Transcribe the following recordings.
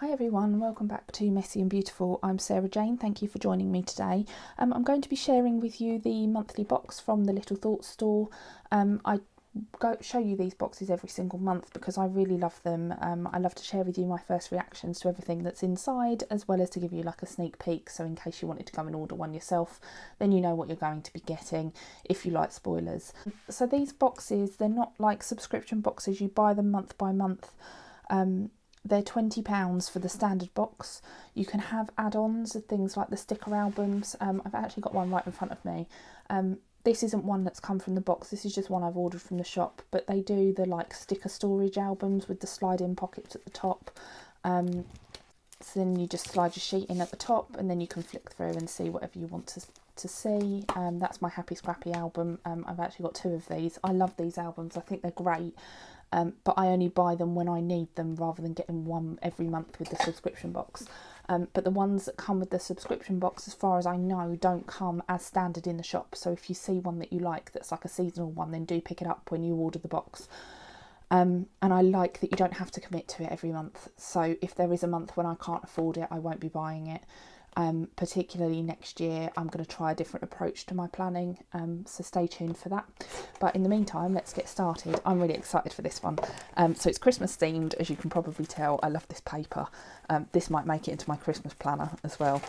Hi everyone, welcome back to Messy and Beautiful. I'm Sarah Jane, thank you for joining me today. I'm going to be sharing with you the monthly box from the Little Thoughts store. I show you these boxes every single month because I really love them. I love to share with you my first reactions to everything that's inside, as well as to give you like a sneak peek, so in case you wanted to go and order one yourself, then you know what you're going to be getting if you like spoilers. So these boxes, they're not like subscription boxes, you buy them month by month. They're £20 for the standard box. You can have add-ons of things like the sticker albums. I've actually got one right in front of me. This isn't one that's come from the box, this is just one I've ordered from the shop, but they do the like sticker storage albums with the slide-in pockets at the top. So then you just slide your sheet in at the top and then you can flick through and see whatever you want to see. That's my Happy Scrappy album. I've actually got two of these. I love these albums, I think they're great. But I only buy them when I need them rather than getting one every month with the subscription box. But the ones that come with the subscription box, as far as I know, don't come as standard in the shop. So if you see one that you like that's like a seasonal one, then do pick it up when you order the box. And I like that you don't have to commit to it every month. So if there is a month when I can't afford it, I won't be buying it. Particularly next year, I'm going to try a different approach to my planning, so stay tuned for that. But in the meantime, let's get started. I'm really excited for this one. So it's Christmas themed, as you can probably tell. I love this paper. This might make it into my Christmas planner as well.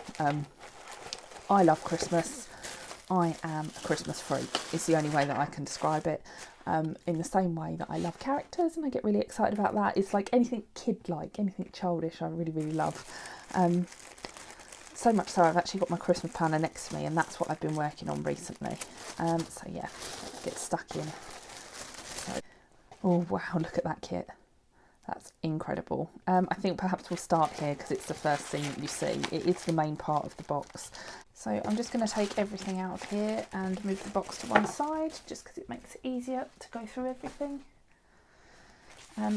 I love Christmas. I am a Christmas freak. It's the only way that I can describe it. In the same way that I love characters and I get really excited about that. It's like anything kid-like, anything childish, I really, really love. So much so I've actually got my Christmas planner next to me, and that's what I've been working on recently. So yeah, let's get stuck in. So, oh wow, look at that kit. That's incredible. I think perhaps we'll start here because it's the first thing that you see. It is the main part of the box. So I'm just going to take everything out of here and move the box to one side, just because it makes it easier to go through everything.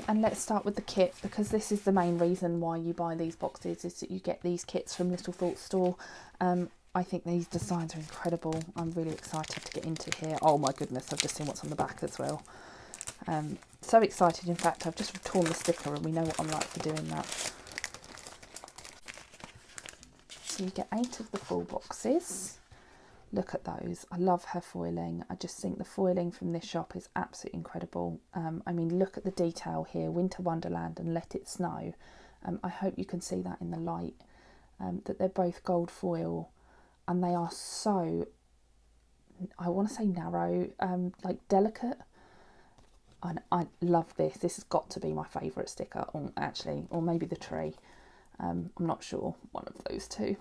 And let's start with the kit, because this is the main reason why you buy these boxes, is that you get these kits from Little Thoughts store. I think these designs are incredible. I'm really excited to get into here. Oh my goodness, I've just seen what's on the back as well. So excited, in fact, I've just torn the sticker and we know what I'm like for doing that. So you get 8 of the full boxes. Look at those. I love her foiling. I just think the foiling from this shop is absolutely incredible. I mean, look at the detail here. Winter Wonderland and Let It Snow. I hope you can see that in the light, that they're both gold foil, and they are so, I want to say narrow, like delicate. And I love this. This has got to be my favourite sticker, or maybe the tree. I'm not sure, one of those two.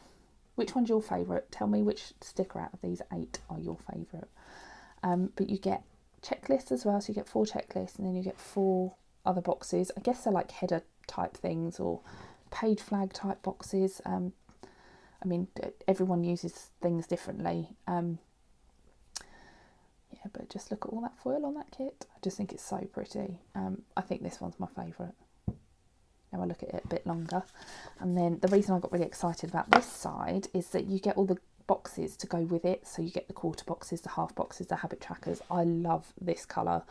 Which one's your favourite? Tell me which sticker out of these 8 are your favourite. But you get checklists as well, so you get 4 checklists and then you get 4 other boxes. I guess they're like header type things or page flag type boxes. I mean, everyone uses things differently. Yeah, but just look at all that foil on that kit. I just think it's so pretty. I think this one's my favourite. Now I look at it a bit longer. And then the reason I got really excited about this side is that you get all the boxes to go with it. So you get the quarter boxes, the half boxes, the habit trackers. I love this colour.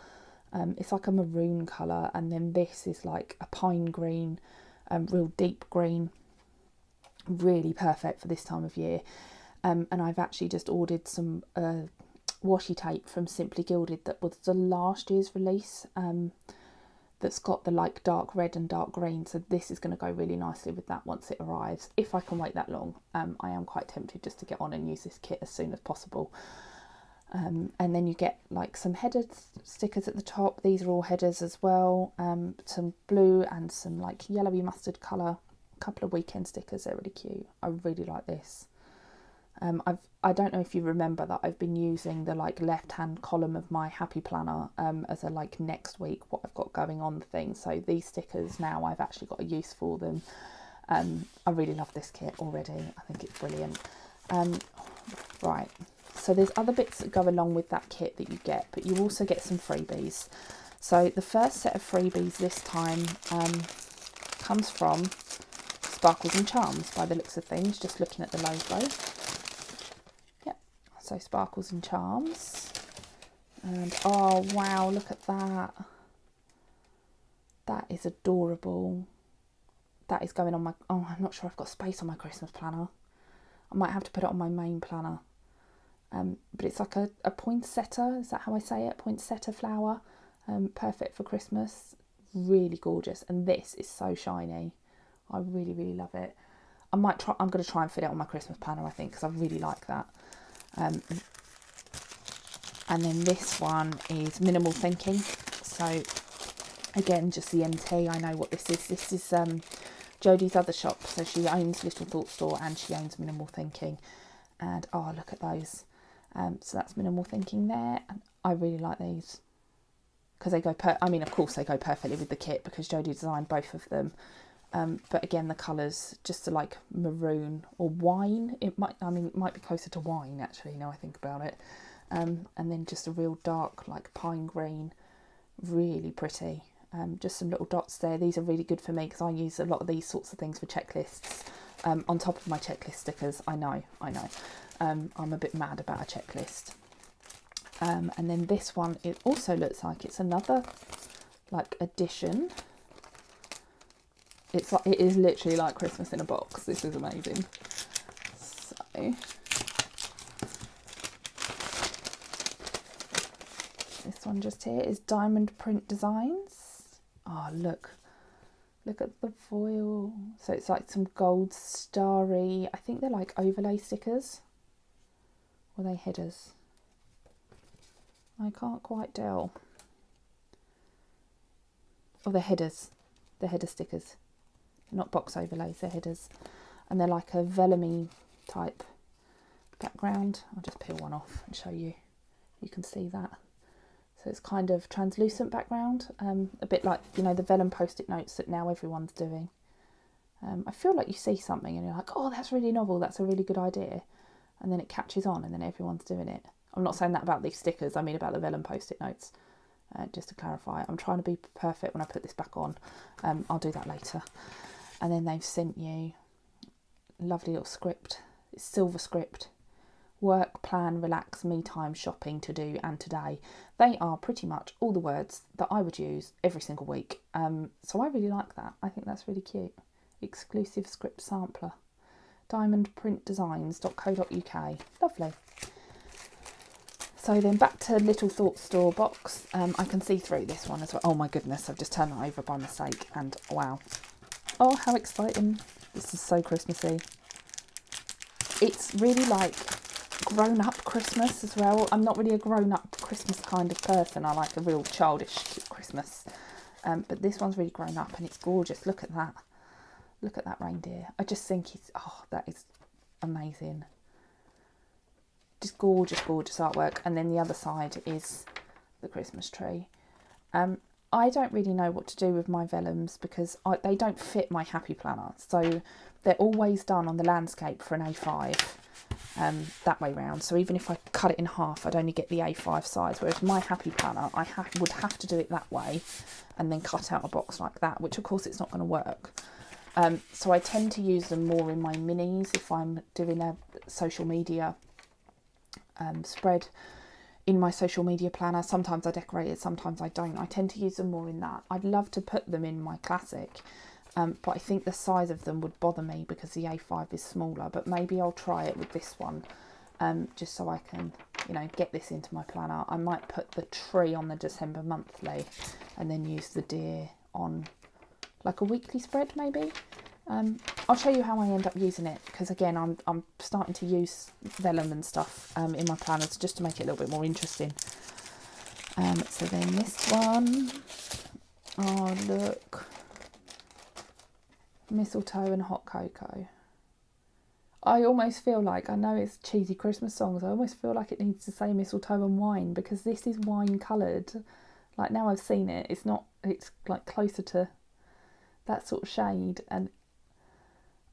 It's like a maroon colour, and then this is like a pine green, real deep green. Really perfect for this time of year. And I've actually just ordered some washi tape from Simply Gilded that was the last year's release. That's got the like dark red and dark green, so this is going to go really nicely with that once it arrives, if I can wait that long. I am quite tempted just to get on and use this kit as soon as possible. And then you get like some header stickers at the top. These are all headers as well. Some blue and some like yellowy mustard colour. A couple of weekend stickers, they're really cute. I really like this. I don't know if you remember that I've been using the like left hand column of my happy planner as a like next week what I've got going on thing. So these stickers now, I've actually got a use for them. I really love this kit already. I think it's brilliant. Right, so there's other bits that go along with that kit that you get, but you also get some freebies. So the first set of freebies this time comes from Sparkles and Charms, by the looks of things, just looking at the logo. So Sparkles and Charms, and oh wow, look at that. That is adorable. that is going on my, oh, I'm not sure I've got space on my Christmas planner. I might have to put it on my main planner. But it's like a poinsettia, is that how I say it? Poinsettia flower, perfect for Christmas, really gorgeous. And this is so shiny. I really, really love it. I'm going to try and fit it on my Christmas planner, I think, because I really like that. And then this one is Minimal Thinking. So again, just the MT, I know what this is. This is Jodie's other shop. So she owns Little Thought Store and she owns Minimal Thinking. And oh, look at those. So that's Minimal Thinking there. And I really like these because they go, of course they go perfectly with the kit because Jodie designed both of them. But again, the colours, just to like maroon or wine. It might be closer to wine actually, now I think about it. And then just a real dark, like pine green, really pretty. Just some little dots there. These are really good for me because I use a lot of these sorts of things for checklists. On top of my checklist stickers, I know. I'm a bit mad about a checklist. And then this one, it also looks like it's another like addition. It is literally like Christmas in a box. This is amazing. So this one just here is Diamond Print Designs. Oh, look at the foil. So it's like some gold starry, I think they're like overlay stickers. Or are they headers? I can't quite tell. Oh, they're headers. They're header stickers. Not box overlays, they're headers. And they're like a vellum type background. I'll just peel one off and show you. You can see that. So it's kind of translucent background, a bit like, you know, the vellum post-it notes that now everyone's doing. I feel like you see something and you're like, oh, that's really novel, that's a really good idea. And then it catches on and then everyone's doing it. I'm not saying that about these stickers, I mean about the vellum post-it notes. Just to clarify, I'm trying to be perfect when I put this back on. I'll do that later. And then they've sent you a lovely little script. It's silver script. Work, plan, relax, me time, shopping, to do and today. They are pretty much all the words that I would use every single week. So I really like that. I think that's really cute. Exclusive script sampler. diamondprintdesigns.co.uk. Lovely. So then back to Little Thought Store box. I can see through this one as well. Oh my goodness, I've just turned that over by mistake and wow. Oh, how exciting. This is so Christmassy. It's really like grown-up Christmas as well. I'm not really a grown-up Christmas kind of person. I like a real childish Christmas. But this one's really grown up and it's gorgeous. Look at that. Look at that reindeer. I just think that is amazing. Just gorgeous, gorgeous artwork. And then the other side is the Christmas tree. I don't really know what to do with my vellums because they don't fit my happy planner. So they're always done on the landscape for an A5 that way round. So even if I cut it in half, I'd only get the A5 size. Whereas my happy planner, I would have to do it that way and then cut out a box like that, which of course it's not going to work. So I tend to use them more in my minis if I'm doing a social media spread in my social media planner. Sometimes I decorate it, sometimes I don't. I tend to use them more in that. I'd love to put them in my classic, but I think the size of them would bother me because the A5 is smaller. But maybe I'll try it with this one, just so I can, you know, get this into my planner. I might put the tree on the December monthly and then use the deer on like a weekly spread maybe. I'll show you how I end up using it because again I'm starting to use vellum and stuff in my planners just to make it a little bit more interesting. So then this one, oh look, mistletoe and hot cocoa. I almost feel like, I know it's cheesy Christmas songs, I almost feel like it needs to say mistletoe and wine because this is wine coloured. Like now I've seen it, it's like closer to that sort of shade, and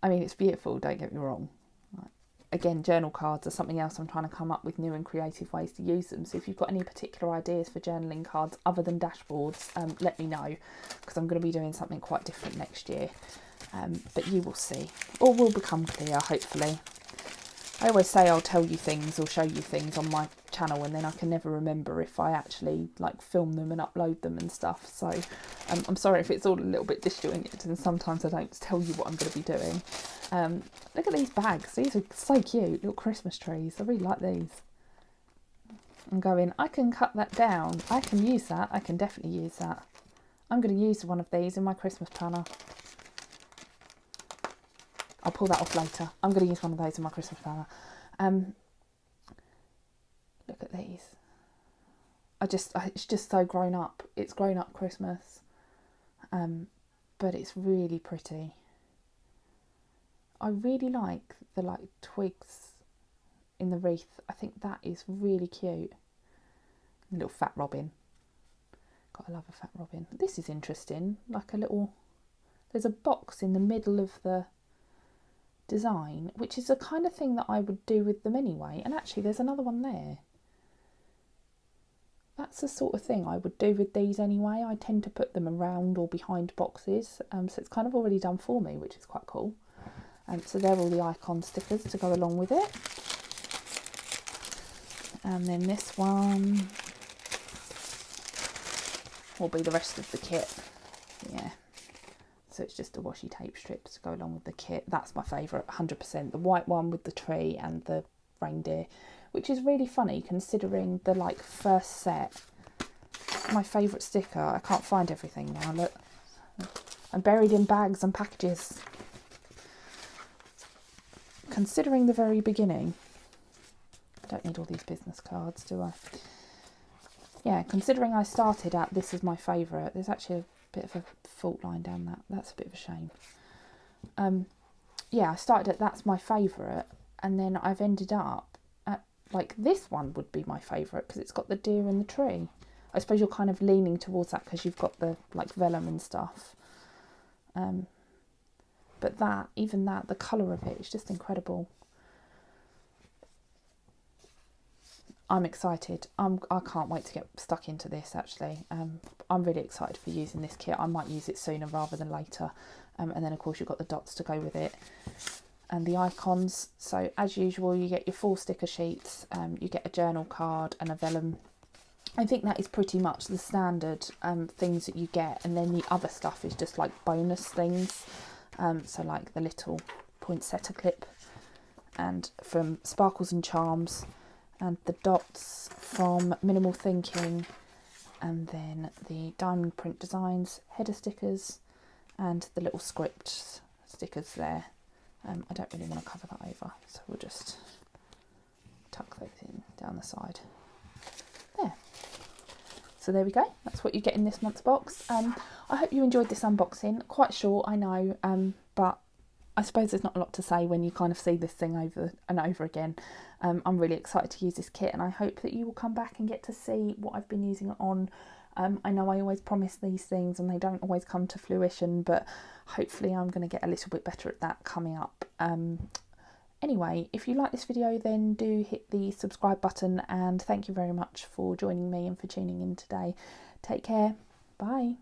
I mean it's beautiful, don't get me wrong. Again, journal cards are something else I'm trying to come up with new and creative ways to use them. So if you've got any particular ideas for journaling cards other than dashboards, let me know because I'm going to be doing something quite different next year. But you will see, or will become clear hopefully. I always say I'll tell you things or show you things on my channel, and then I can never remember if I actually like film them and upload them and stuff. So I'm sorry if it's all a little bit disjointed and sometimes I don't tell you what I'm going to be doing. Look at these bags. These are so cute, little Christmas trees. I really like these. I'm going, I can cut that down. I can use that. I can definitely use that. I'm going to use one of these in my Christmas planner. I'll pull that off later. I'm going to use one of those in my Christmas planner. Look at these. It's just so grown up. It's grown up Christmas. But it's really pretty. I really like the twigs in the wreath. I think that is really cute. A little fat robin. Gotta love a fat robin. This is interesting. Like a little, there's a box in the middle of the design, which is the kind of thing that I would do with them anyway. And actually there's another one there. That's the sort of thing I would do with these anyway. I tend to put them around or behind boxes. So it's kind of already done for me, which is quite cool. So they're all the icon stickers to go along with it. And then this one will be the rest of the kit. Yeah. So it's just the washi tape strips to go along with the kit. That's my favourite, 100%. The white one with the tree and the reindeer, which is really funny considering the first set. My favourite sticker. I can't find everything now. Look, I'm buried in bags and packages. Considering the very beginning, I don't need all these business cards, do I? Yeah, considering I started at this is my favourite. There's actually a bit of a fault line down that. That's a bit of a shame. Yeah, I started at that's my favourite, and then I've ended up at this one would be my favourite because it's got the deer and the tree. I suppose you're kind of leaning towards that because you've got the vellum and stuff. But even that, the colour of it is just incredible. I'm excited. I can't wait to get stuck into this actually. I'm really excited for using this kit. I might use it sooner rather than later. And then of course you've got the dots to go with it. And the icons. So as usual, you get your 4 sticker sheets. You get a journal card and a vellum. I think that is pretty much the standard things that you get. And then the other stuff is just bonus things. So the little poinsettia clip and from Sparkles and Charms, and the dots from Minimal Thinking, and then the Diamond Print Designs header stickers and the little script stickers there. I don't really want to cover that over, so we'll just tuck those in down the side. There. So there we go. That's what you get in this month's box. I hope you enjoyed this unboxing. Quite short, I know, but I suppose there's not a lot to say when you kind of see this thing over and over again. I'm really excited to use this kit, and I hope that you will come back and get to see what I've been using it on. I know I always promise these things and they don't always come to fruition, but hopefully I'm going to get a little bit better at that coming up. Anyway, if you like this video, then do hit the subscribe button, and thank you very much for joining me and for tuning in today. Take care. Bye.